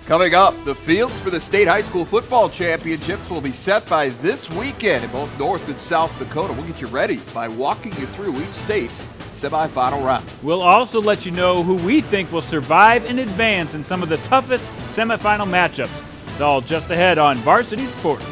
Coming up, the fields for the state high school football championships will be set by this weekend in both North and South Dakota. We'll get you ready by walking you through each state's semifinal round. We'll also let you know who we think will survive and advance in some of the toughest semifinal matchups. It's all just ahead on Varsity Sports.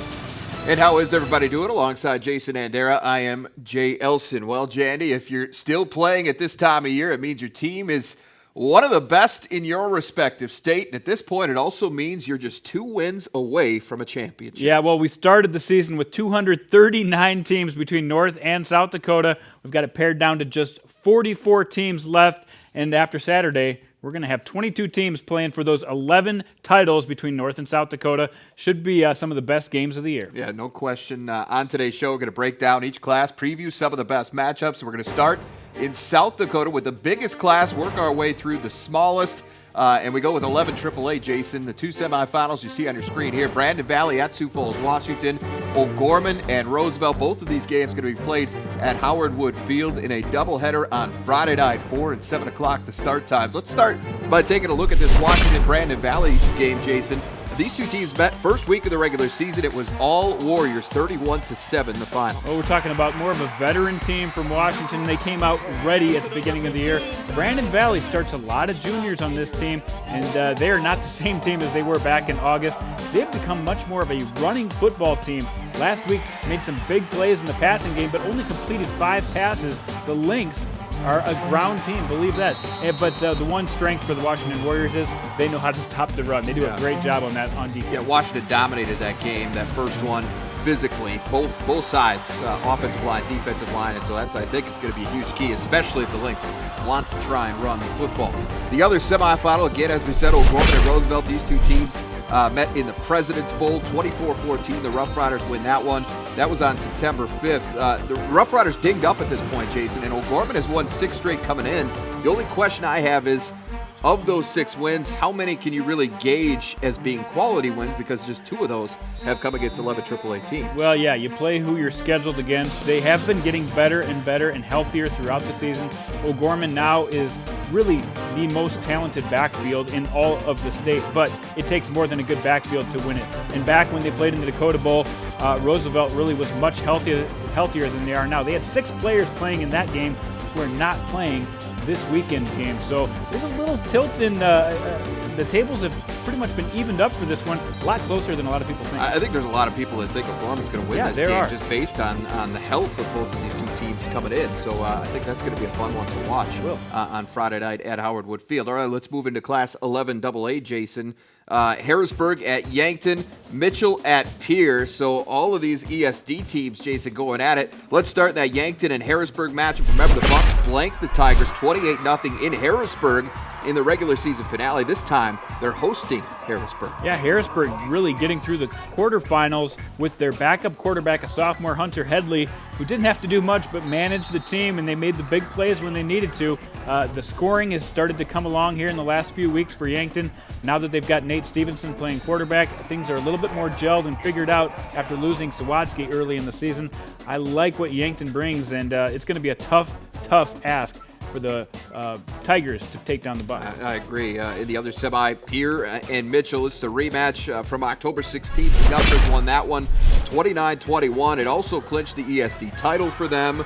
And how is everybody doing? Alongside Jason Andera, I am Jay Elsen. Well, Jandy, if you're still playing at this time of year, it means your team is one of the best in your respective state. And at this point, it also means you're just 2 wins away from a championship. Yeah, well, we started the season with 239 teams between North and South Dakota. We've got it pared down to just 44 teams left. And after Saturday, we're going to have 22 teams playing for those 11 titles between North and South Dakota. Should be some of the best games of the year. Yeah, no question. On today's show, we're going to break down each class, preview some of the best matchups. We're going to start in South Dakota with the biggest class, work our way through the smallest, and we go with 11 AAA, Jason. The 2 semifinals you see on your screen here, Brandon Valley at Sioux Falls, Washington, O'Gorman and Roosevelt. Both of these games going to be played at Howard Wood Field in a doubleheader on Friday night, 4 and 7 o'clock the start times. Let's start by taking a look at this Washington-Brandon Valley game, Jason. These 2 teams met first week of the regular season. It was all Warriors, 31-7 the final. Well, we're talking about more of a veteran team from Washington. They came out ready at the beginning of the year. Brandon Valley starts a lot of juniors on this team, and they are not the same team as they were back in August. They've become much more of a running football team. Last week made some big plays in the passing game, but only completed 5 passes. The Lynx are a ground team, believe that. But the one strength for the Washington Warriors is they know how to stop the run. They do a great job on that on defense. Yeah, Washington dominated that game, that first one, physically, both sides, offensive line, defensive line, and so that's, I think, is going to be a huge key, especially if the Lynx want to try and run the football. The other semifinal, again, as we said, O'Gorman and Roosevelt, these 2 teams met in the President's Bowl, 24-14. The Rough Riders win that one. That was on September 5th. The Rough Riders dinged up at this point, Jason, and O'Gorman has won 6 straight coming in. The only question I have is, of those 6 wins, how many can you really gauge as being quality wins, because just 2 of those have come against 11 AAA teams? Well, yeah, you play who you're scheduled against. They have been getting better and healthier throughout the season. O'Gorman now is really the most talented backfield in all of the state, but it takes more than a good backfield to win it. And back when they played in the Dakota Bowl, Roosevelt really was much healthier than they are now. They had 6 players playing in that game who are not playing this weekend's game. So there's a little tilt in the tables have pretty much been evened up for this one, a lot closer than a lot of people think. I think there's a lot of people that think O'Gorman's going to win this game just based on the health of both of these 2 teams coming in. So I think that's going to be a fun one to watch on Friday night at Howard Wood Field. All right, let's move into Class 11 AA, Jason. Harrisburg at Yankton, Mitchell at Pierre. So all of these ESD teams, Jason, going at it. Let's start that Yankton and Harrisburg matchup. Remember, the Bucks blanked the Tigers 28-0 in Harrisburg in the regular season finale. This time, they're hosting Harrisburg. Yeah, Harrisburg really getting through the quarterfinals with their backup quarterback, a sophomore, Hunter Headley, who didn't have to do much but manage the team, and they made the big plays when they needed to. The scoring has started to come along here in the last few weeks for Yankton. Now that they've got Nate Stevenson playing quarterback, things are a little bit more gelled and figured out after losing Sawatsky early in the season. I like what Yankton brings, and it's going to be a tough ask for the Tigers to take down the Bucks. I agree. In the other semi, Pierre and Mitchell, it's the rematch from October 16th. The Governors won that one 29-21. It also clinched the ESD title for them.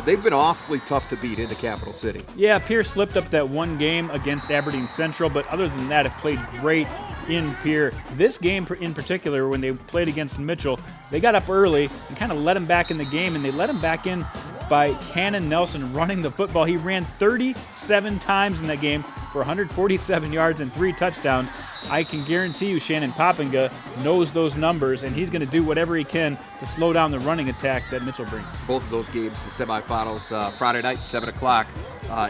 They've been awfully tough to beat in the capital city. Yeah, Pierre slipped up that one game against Aberdeen Central, but other than that, have played great in Pierre. This game in particular, when they played against Mitchell, they got up early and kind of let him back in the game, and they let him back in by Cannon Nelson running the football. He ran 37 times in that game for 147 yards and 3 touchdowns. I can guarantee you Shannon Poppinga knows those numbers, and he's going to do whatever he can to slow down the running attack that Mitchell brings. Both of those games, the semifinals, Friday night, 7 o'clock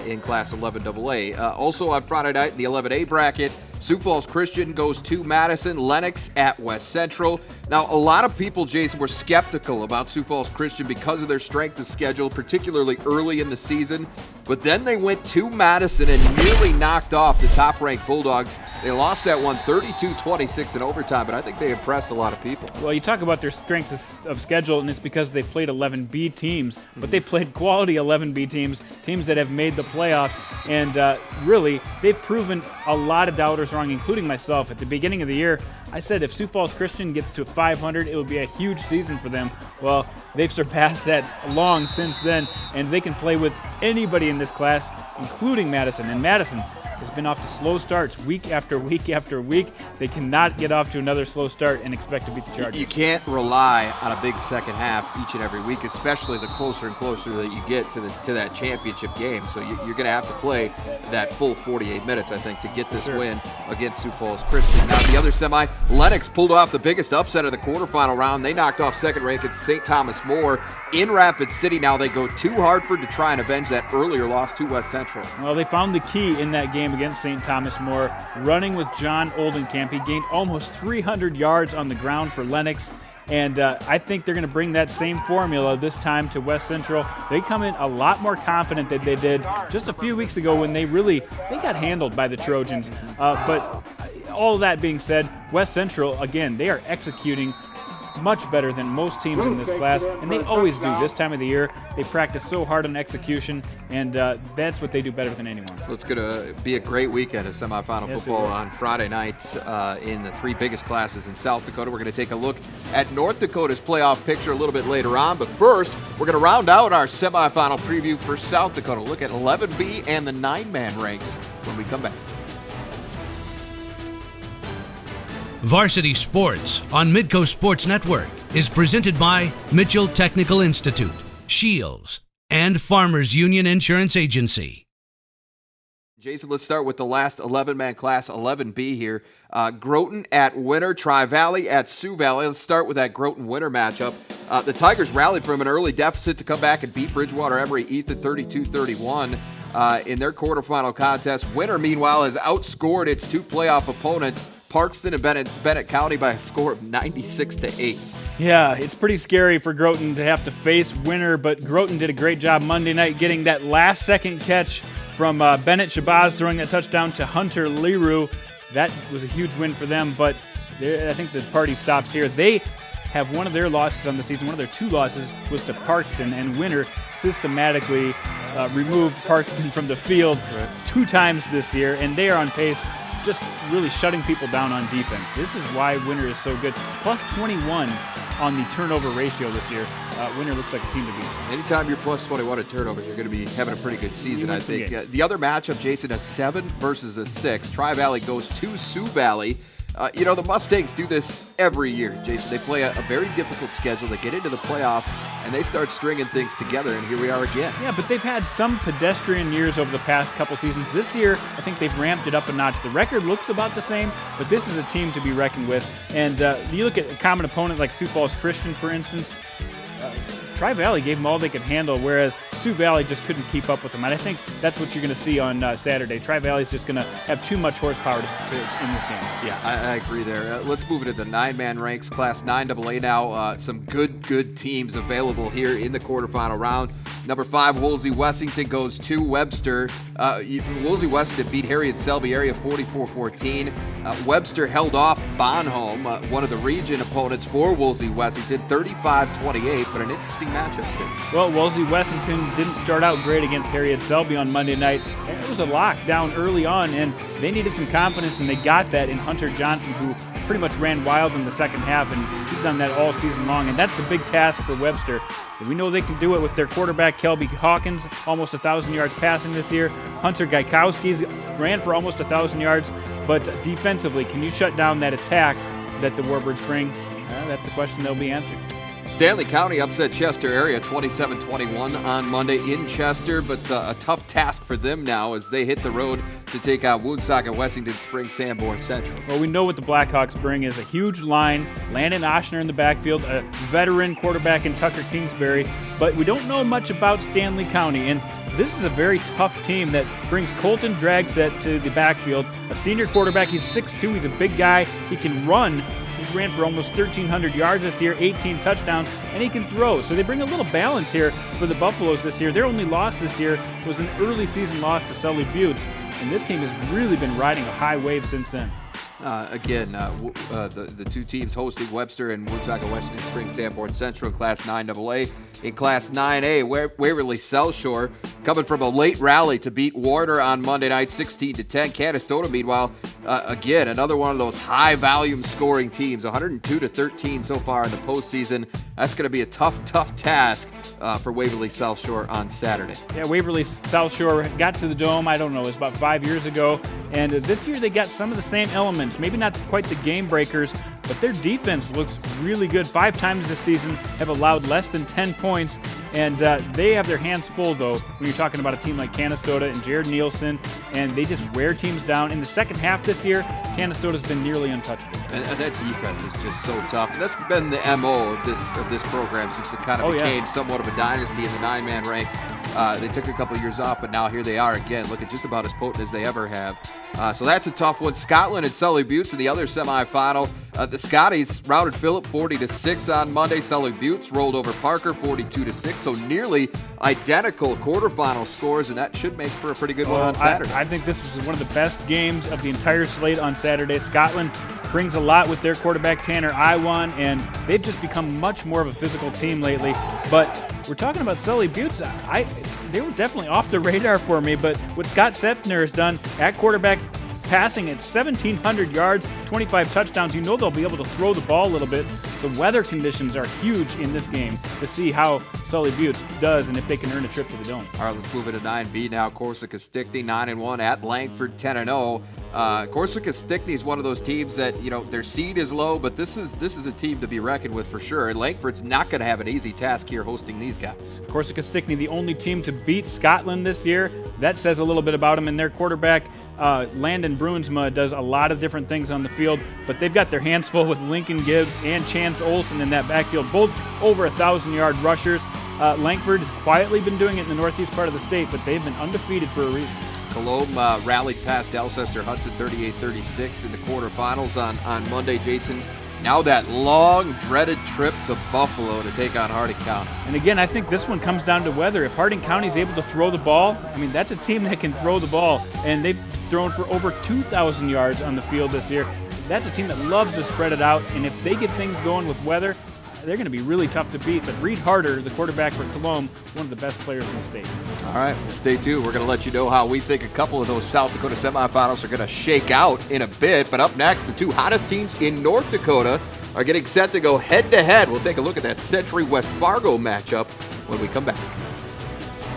in Class 11 AA. Also on Friday night, the 11A bracket, Sioux Falls Christian goes to Madison, Lennox at West Central. Now, a lot of people, Jason, were skeptical about Sioux Falls Christian because of their strength of schedule, particularly early in the season. But then they went to Madison and nearly knocked off the top-ranked Bulldogs. They lost that one 32-26 in overtime, but I think they impressed a lot of people. Well, you talk about their strength of schedule, and it's because they've played 11B teams, but they played quality 11B teams that have made the playoffs, and really, they've proven a lot of doubters wrong, including myself. At the beginning of the year, I said if Sioux Falls Christian gets to 500, it would be a huge season for them. Well, they've surpassed that long since then, and they can play with anybody in this class, including Madison. And Madison has been off to slow starts week after week after week. They cannot get off to another slow start and expect to beat the Chargers. You can't rely on a big second half each and every week, especially the closer and closer that you get to that championship game. So you're going to have to play that full 48 minutes, I think, to get this win against Sioux Falls Christian. Now, the other semi, Lennox pulled off the biggest upset of the quarterfinal round. They knocked off second-ranked St. Thomas More in Rapid City. Now they go to Hartford to try and avenge that earlier loss to West Central. Well, they found the key in that game against St. Thomas More, running with John Oldenkamp. He gained almost 300 yards on the ground for Lennox, and I think they're going to bring that same formula this time to West Central. They come in a lot more confident than they did just a few weeks ago when they got handled by the Trojans. But all that being said, West Central, again, they are executing much better than most teams in this class, and they always do this time of the year. They practice so hard on execution, and that's what they do better than anyone. Well, it's going to be a great weekend of semifinal football on Friday night in the three biggest classes in South Dakota. We're going to take a look at North Dakota's playoff picture a little bit later on, but first, we're going to round out our semifinal preview for South Dakota. Look at 11B and the 9-man ranks when we come back. Varsity Sports on Midco Sports Network is presented by Mitchell Technical Institute, Shields, and Farmers Union Insurance Agency. Jason, let's start with the last 11-man class, 11B here. Groton at Winter, Tri-Valley at Sioux Valley. Let's start with that Groton-Winter matchup. The Tigers rallied from an early deficit to come back and beat Bridgewater Emory Ethan 32-31 in their quarterfinal contest. Winter, meanwhile, has outscored its two playoff opponents, Parkston and Bennett County, by a score of 96-8. Yeah, it's pretty scary for Groton to have to face Winter, but Groton did a great job Monday night getting that last-second catch from Bennett Shabazz, throwing that touchdown to Hunter Leroux. That was a huge win for them, but I think the party stops here. They have one of their losses on the season. One of their two losses was to Parkston, and Winter systematically removed Parkston from the field 2 times this year, and they are on pace, just really shutting people down on defense. This is why Winter is so good. Plus 21 on the turnover ratio this year. Winter looks like a team to beat. Anytime you're plus 21 at turnovers, you're going to be having a pretty good season, I think. The other matchup, Jason, a 7 versus a 6. Tri-Valley goes to Sioux Valley. The Mustangs do this every year, Jason. They play a very difficult schedule. They get into the playoffs, and they start stringing things together, and here we are again. Yeah, but they've had some pedestrian years over the past couple seasons. This year, I think they've ramped it up a notch. The record looks about the same, but this is a team to be reckoned with. And you look at a common opponent like Sioux Falls Christian, for instance, Tri-Valley gave them all they could handle, whereas Sioux Valley just couldn't keep up with them. And I think that's what you're going to see on Saturday. Tri-Valley's just going to have too much horsepower in this game. Yeah, I agree there. Let's move into the 9-man ranks, Class 9AA now. Some good teams available here in the quarterfinal round. Number 5, Woolsey-Wessington goes to Webster. Woolsey-Wessington beat Harriet Selby area 44-14. Webster held off Bonhomme, one of the region opponents for Woolsey-Wessington, 35-28, but an interesting matchup here. Well, Woolsey-Wessington didn't start out great against Harriet Selby on Monday night. It was a lockdown early on, and they needed some confidence, and they got that in Hunter Johnson, who pretty much ran wild in the second half, and he's done that all season long, and that's the big task for Webster. We know they can do it with their quarterback, Kelby Hawkins, almost 1,000 yards passing this year. Hunter Gaikowski's ran for almost 1,000 yards, but defensively, can you shut down that attack that the Warbirds bring? That's the question that'll be answered. Stanley County upset Chester area 27-21 on Monday in Chester, but a tough task for them now as they hit the road to take out Woonsocket Wessington Springs Sanborn Central. Well, we know what the Blackhawks bring is a huge line, Landon Oshner in the backfield, a veteran quarterback in Tucker Kingsbury, but we don't know much about Stanley County, and this is a very tough team that brings Colton Dragset to the backfield, a senior quarterback. He's 6'2", he's a big guy, he can run. He's ran for almost 1,300 yards this year, 18 touchdowns, and he can throw. So they bring a little balance here for the Buffaloes this year. Their only loss this year was an early season loss to Sully Buttes, and this team has really been riding a high wave since then. The two teams hosting Webster and Woonsocket Wessington Springs Sanborn Central in Class 9AA. In Class 9A, Waverly South Shore coming from a late rally to beat Warner on Monday night 16-10. Canastota, meanwhile, again, another one of those high-volume scoring teams, 102-13 so far in the postseason. That's going to be a tough task for Waverly South Shore on Saturday. Yeah, Waverly South Shore got to the Dome, I don't know, it was about 5 years ago, and this year they got some of the same elements. Maybe not quite the game breakers, but their defense looks really good. 5 times this season have allowed less than 10 points, and they have their hands full, though, when you're talking about a team like Canastota and Jared Nielsen, and they just wear teams down. In the second half this year, Canastota's been nearly untouchable. And that defense is just so tough. And that's been the MO of this program since it kind of became somewhat of a dynasty in the 9-man ranks. They took a couple years off, but now here they are again, looking just about as potent as they ever have. So that's a tough one. Scotland and Sully Buttes in the other semifinal. The Scotties routed Phillip 40-6 on Monday. Sully Buttes rolled over Parker 42-6. So nearly identical quarterfinal scores, and that should make for a pretty good one on Saturday. I think this was one of the best games of the entire slate on Saturday. Scotland brings a lot with their quarterback Tanner Iwan, and they've just become much more of a physical team lately. But we're talking about Sully Buttes. They were definitely off the radar for me, but what Scott Sefner has done at quarterback, passing at 1,700 yards, 25 touchdowns, you know they'll be able to throw the ball a little bit. The weather conditions are huge in this game to see how Sully Buttes does and if they can earn a trip to the Dome. All right, let's move into 9B now. Corsica Stickney 9-1 at Langford 10-0. Corsica Stickney is one of those teams that, you know, their seed is low, but this is a team to be reckoned with for sure. And Langford's not going to have an easy task here hosting these guys. Corsica Stickney, the only team to beat Scotland this year. That says a little bit about them. And their quarterback, Landon Bruinsma, does a lot of different things on the field, but they've got their hands full with Lincoln Gibbs and Chance Olson in that backfield, both over 1,000-yard rushers. Langford has quietly been doing it in the northeast part of the state, but they've been undefeated for a reason. Cologne rallied past Alcester Hudson 38-36 in the quarterfinals on Monday, Jason. Now that long, dreaded trip to Buffalo to take on Harding County. And again, I think this one comes down to weather. If Harding County is able to throw the ball, I mean, that's a team that can throw the ball, and they've thrown for over 2,000 yards on the field this year. That's a team that loves to spread it out, and if they get things going with weather, they're going to be really tough to beat. But Reed Harder, the quarterback for Cologne, one of the best players in the state. All right, stay tuned. We're going to let you know how we think a couple of those South Dakota semifinals are going to shake out in a bit. But up next, the two hottest teams in North Dakota are getting set to go head-to-head. We'll take a look at that Century-West Fargo matchup when we come back.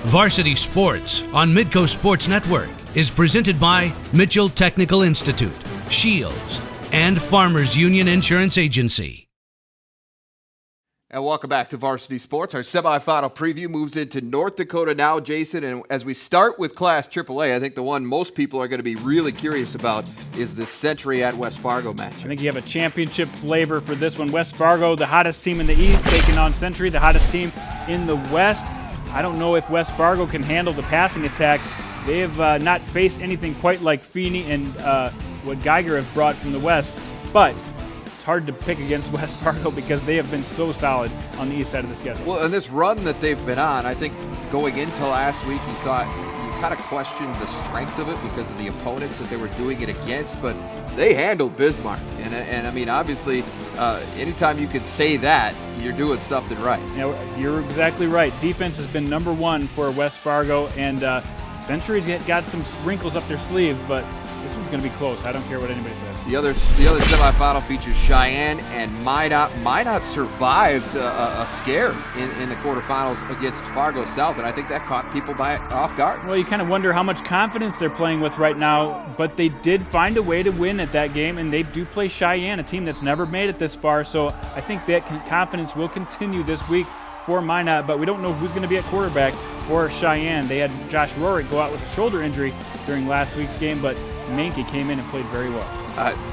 Varsity Sports on Midco Sports Network is presented by Mitchell Technical Institute, Shields, and Farmers Union Insurance Agency. And welcome back to Varsity Sports. Our semifinal preview moves into North Dakota now, Jason. And as we start with Class AAA, I think the one most people are going to be really curious about is the Century at West Fargo match. I think you have a championship flavor for this one. West Fargo, the hottest team in the East, taking on Century, the hottest team in the West. I don't know if West Fargo can handle the passing attack. They have not faced anything quite like Feeney and what Geiger have brought from the West. But hard to pick against West Fargo because they have been so solid on the east side of the schedule. Well, and this run that they've been on, I think going into last week, you kind of questioned the strength of it because of the opponents that they were doing it against, but they handled Bismarck. And I mean, obviously, anytime you can say that, you're doing something right. Yeah, you're exactly right. Defense has been number one for West Fargo, and Century's got some wrinkles up their sleeve, but this one's going to be close. I don't care what anybody says. The other semifinal features Cheyenne and Minot. Minot survived a scare in the quarterfinals against Fargo South, and I think that caught people off guard. Well, you kind of wonder how much confidence they're playing with right now, but they did find a way to win at that game, and they do play Cheyenne, a team that's never made it this far, so I think that confidence will continue this week for Minot, but we don't know who's going to be at quarterback for Cheyenne. They had Josh Rorick go out with a shoulder injury during last week's game, but Mankey came in and played very well.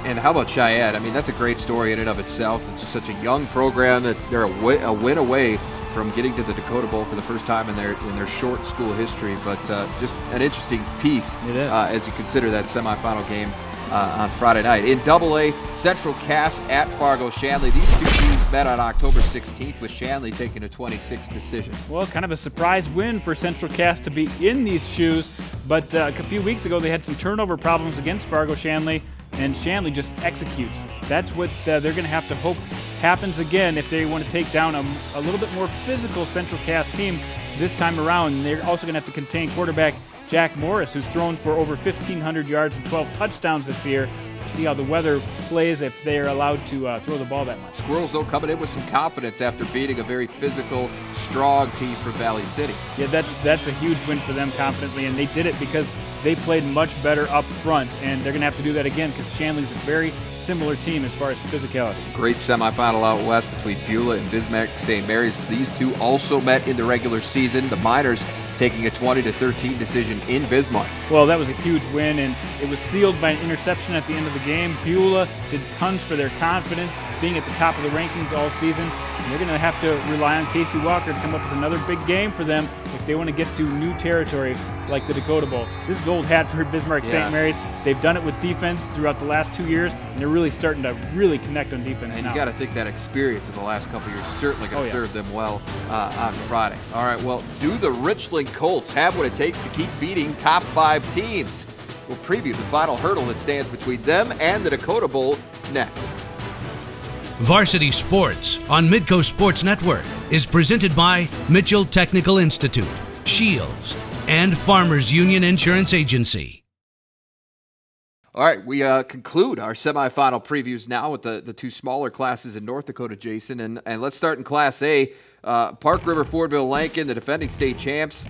And how about Cheyenne? I mean, that's a great story in and of itself. It's just such a young program that they're a win away from getting to the Dakota Bowl for the first time in their short school history. But just an interesting piece as you consider that semifinal game on Friday night. In AA, Central Cass at Fargo Shanley. These two teams met on October 16th with Shanley taking a 26 decision. Well, kind of a surprise win for Central Cass to be in these shoes, but a few weeks ago they had some turnover problems against Fargo Shanley, and Shanley just executes. That's what they're going to have to hope happens again if they want to take down a little bit more physical Central Cass team this time around. They're also going to have to contain quarterback Jack Morris, who's thrown for over 1,500 yards and 12 touchdowns this year. See how the weather plays if they're allowed to throw the ball that much. Squirrels, though, coming in with some confidence after beating a very physical, strong team from Valley City. Yeah, that's a huge win for them confidently, and they did it because they played much better up front, and they're going to have to do that again because Shanley's a very similar team as far as physicality. Great semifinal out west between Beulah and Bismarck St. Mary's. These two also met in the regular season. The Miners taking a 20-13 decision in Bismarck. Well, that was a huge win, and it was sealed by an interception at the end of the game. Beulah did tons for their confidence, being at the top of the rankings all season. And they're going to have to rely on Casey Walker to come up with another big game for them if they want to get to new territory like the Dakota Bowl. This is old hat for Bismarck St. Mary's. They've done it with defense throughout the last 2 years, and they're really starting to connect on defense and now. You got to think that experience in the last couple of years certainly going to serve them well on Friday. All right, well, do the Richland Colts have what it takes to keep beating top 5 teams? We'll preview the final hurdle that stands between them and the Dakota Bowl next. Varsity Sports on Midco Sports Network is presented by Mitchell Technical Institute, Shields, and Farmers Union Insurance Agency. All right, we conclude our semifinal previews now with the two smaller classes in North Dakota, Jason. And let's start in Class A. Park River Fordville Lankin, the defending state champs.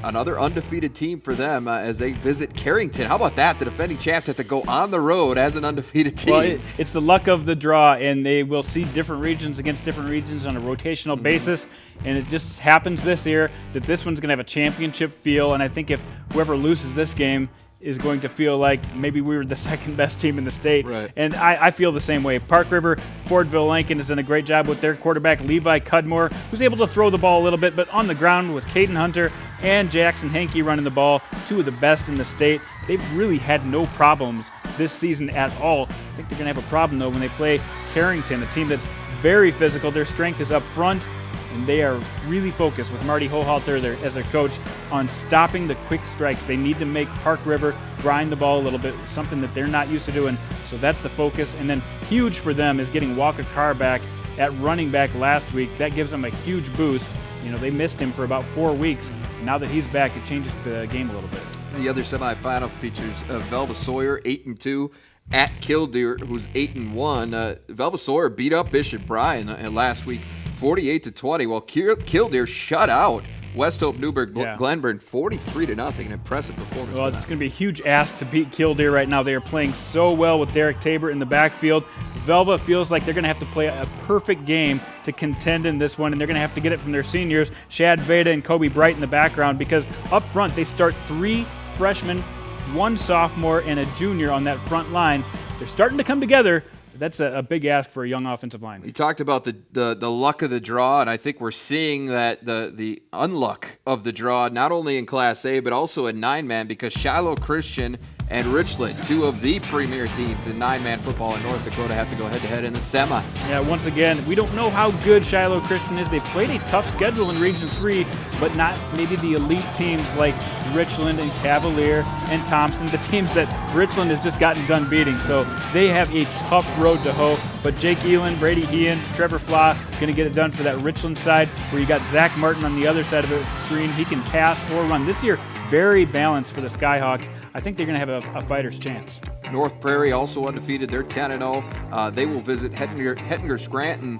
Another undefeated team for them as they visit Carrington. How about that? The defending champs have to go on the road as an undefeated team. Well, it's the luck of the draw, and they will see different regions against different regions on a rotational basis. And it just happens this year that this one's going to have a championship feel. And I think if whoever loses this game is going to feel like maybe we were the second best team in the state. Right. And I feel the same way. Park River, Fordville Lankin has done a great job with their quarterback, Levi Cudmore, who's able to throw the ball a little bit, but on the ground with Caden Hunter and Jackson Hankey running the ball, two of the best in the state. They've really had no problems this season at all. I think they're going to have a problem, though, when they play Carrington, a team that's very physical. Their strength is up front, and they are really focused with Marty Hohalter as their coach on stopping the quick strikes. They need to make Park River grind the ball a little bit, something that they're not used to doing. So that's the focus. And then huge for them is getting Walker Carr back at running back last week. That gives them a huge boost. You know, they missed him for about 4 weeks. Now that he's back, it changes the game a little bit. The other semifinal features Velva Sawyer, 8-2, at Killdeer, who's 8-1. Velva Sawyer beat up Bishop Bryan last week, 48-20, while Killdeer shut out West Hope Newburgh Glenburn 43-0. An impressive performance. Well, it's going to be a huge ask to beat Killdeer right now. They are playing so well with Derek Tabor in the backfield. Velva feels like they're going to have to play a perfect game to contend in this one, and they're going to have to get it from their seniors, Shad Veda and Kobe Bright in the background, because up front they start 3 freshmen, 1 sophomore, and a junior on that front line. They're starting to come together. That's a big ask for a young offensive line. You talked about the luck of the draw, and I think we're seeing that the unluck of the draw, not only in Class A, but also in 9-man, because Shiloh Christian and Richland, 2 of the premier teams in 9-man football in North Dakota, have to go head-to-head in the semi. Yeah, once again, we don't know how good Shiloh Christian is. They've played a tough schedule in Region 3, but not maybe the elite teams like Richland and Cavalier and Thompson, the teams that Richland has just gotten done beating. So they have a tough road to hoe. But Jake Elin, Brady Hean, Trevor Flaw going to get it done for that Richland side, where you got Zach Martin on the other side of the screen. He can pass or run. This year, very balanced for the Skyhawks. I think they're going to have a fighter's chance. North Prairie also undefeated. They're 10-0. They will visit Hettinger Scranton,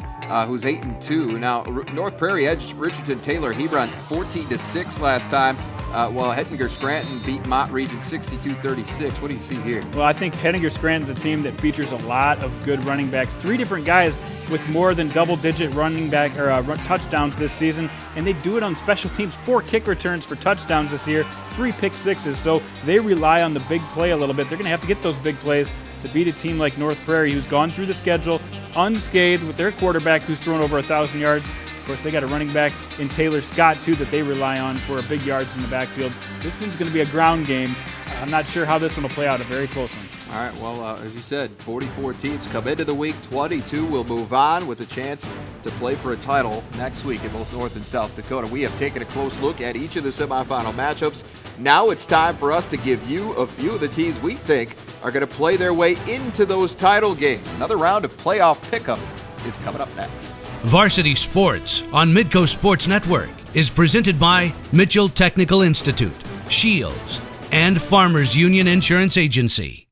who's 8-2. Now, North Prairie edged Richardson Taylor Hebron 14-6 last time, while Hettinger Scranton beat Mott Region 62-36. What do you see here? Well, I think Hettinger Scranton's a team that features a lot of good running backs. 3 different guys with more than double-digit running back or touchdowns this season, and they do it on special teams. 4 kick returns for touchdowns this year, 3 pick sixes. So they rely on the big play a little bit. They're going to have to get those big plays to beat a team like North Prairie, who's gone through the schedule unscathed with their quarterback who's thrown over 1,000 yards. Of course, they got a running back in Taylor Scott, too, that they rely on for big yards in the backfield. This one's going to be a ground game. I'm not sure how this one will play out, a very close one. All right, well, as you said, 44 teams come into the week. 22 will move on with a chance to play for a title next week in both North and South Dakota. We have taken a close look at each of the semifinal matchups. Now it's time for us to give you a few of the teams we think are going to play their way into those title games. Another round of playoff pickup is coming up next. Varsity Sports on Midco Sports Network is presented by Mitchell Technical Institute, Shields, and Farmers Union Insurance Agency.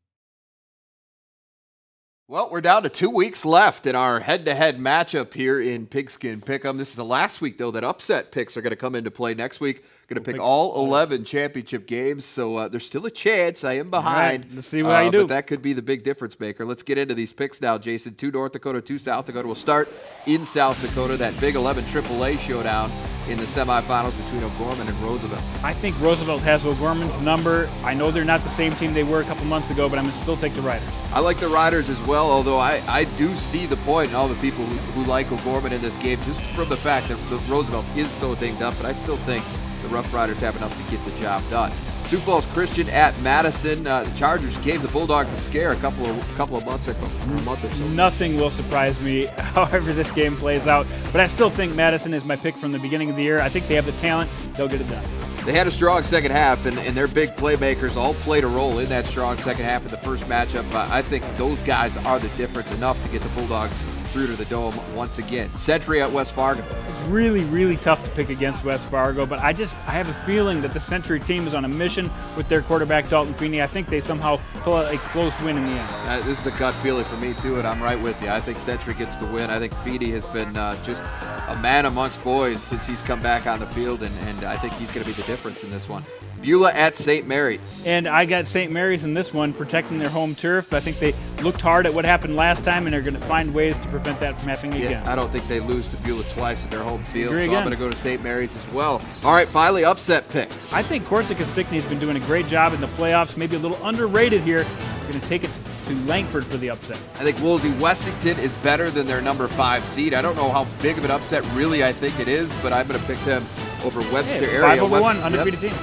Well, we're down to 2 weeks left in our head-to-head matchup here in Pigskin Pick'em. This is the last week, though, that upset picks are going to come into play next week. Going to pick all 11 championship games, so there's still a chance. I am behind. Right, let's see how you do. But that could be the big difference maker. Let's get into these picks now, Jason. 2 North Dakota, 2 South Dakota. We'll start in South Dakota, that Big 11 AAA showdown in the semifinals between O'Gorman and Roosevelt. I think Roosevelt has O'Gorman's number. I know they're not the same team they were a couple months ago, but I'm going to still take the Riders. I like the Riders as well, although I do see the point in all the people who like O'Gorman in this game, just from the fact that the Roosevelt is so dinged up, but I still think the Rough Riders have enough to get the job done. Sioux Falls Christian at Madison. The Chargers gave the Bulldogs a scare a couple of months ago, a month or so. Nothing will surprise me however this game plays out, but I still think Madison is my pick from the beginning of the year. I think they have the talent. They'll get it done. They had a strong second half, and their big playmakers all played a role in that strong second half of the first matchup. I think those guys are the difference enough to get the Bulldogs through to the Dome once again. Century at West Fargo. It's really, really tough to pick against West Fargo, but I have a feeling that the Century team is on a mission with their quarterback, Dalton Feeney. I think they somehow pull out a close win in the end. This is a gut feeling for me, too, and I'm right with you. I think Century gets the win. I think Feeney has been just a man amongst boys since he's come back on the field, and I think he's going to be the difference in this one. Beulah at St. Mary's. And I got St. Mary's in this one, protecting their home turf. I think they looked hard at what happened last time, and they're going to find ways to prevent that from happening again. I don't think they lose to Beulah twice at their home field, I'm going to go to St. Mary's as well. All right, finally, upset picks. I think Corsica Stickney has been doing a great job in the playoffs, maybe a little underrated here. They're going to take it to Langford for the upset. I think Woolsey Wessington is better than their number 5 seed. I don't know how big of an upset really I think it is, but I'm going to pick them over Webster area. 5-1, undefeated team.